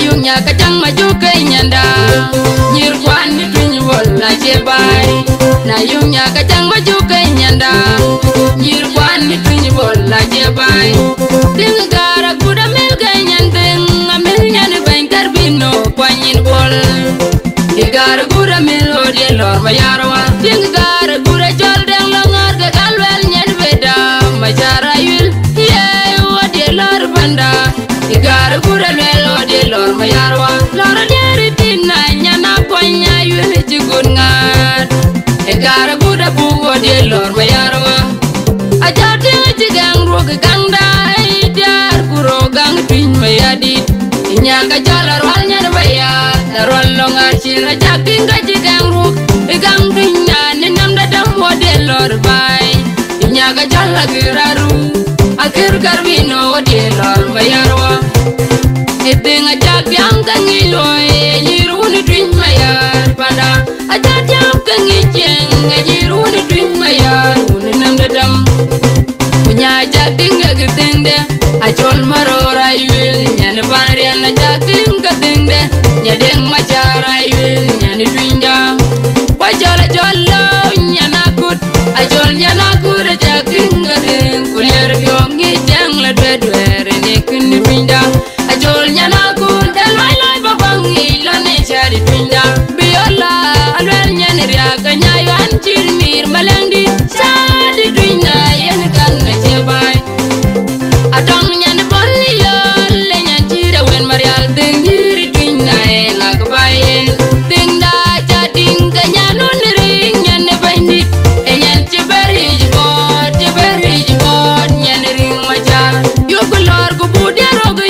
ayunya kacang maju ke nyanda nyirwan ni twin wala jebai na ayunya kacang maju ke nyanda nyirwan ni twin wala jebai ting gara kuda mel ke nyandeng amel nyane bain karbino kwanyin bol gara kuda mel ode lor mayarwa ting gara kuda jol deng longar ke kalwel nyen beda majara yul ye ode lor banda gara kuda mel ode lor mayarwa lor deri tinna nyana kwanya yul jigun ngat gara kuda bu ode lor mayarwa aja ting jigang rog gangda dar kuro gang twin mayadi nyaka jalar walnya baya darol longa chira jaking ga jigang rug gang twin ni nam da dam wode lor bai nyaka jalla giraru akir garbino wode lor mayarwa ebenga jagyang gangi loy yiru ni twin mayar pada aja jam gangi jeng yiru ni twin mayar ni nam da dam punya jaking ga gitende ajol marora yul nyan banrian na jaking ga dinde nyadeng majara yul nyan twinda wajol jollo nyana kut ajol nyana kut jaking ga den kuler yongi jang la dwedwer ne kun twinda ajol nyana kut dal lai babangi la ne jari twinda biola alwel nyan ria kanya yan chirmir malandi sadi twinda yen kan na jebai adong nyan bolli yol le nyan tira wen marial dengiri twinda la kabayen dingda jading kanya non ring nyan baindi e nyan tiberi jibot nyan ring majar yo kolor ko bude rog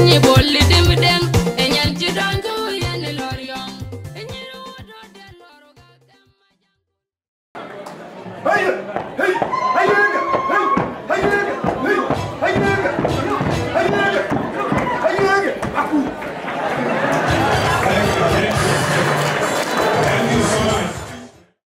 ni bolli dem dem e nyan jidon ko yen lor yong e nyiru do de lor ga Hey! Hey!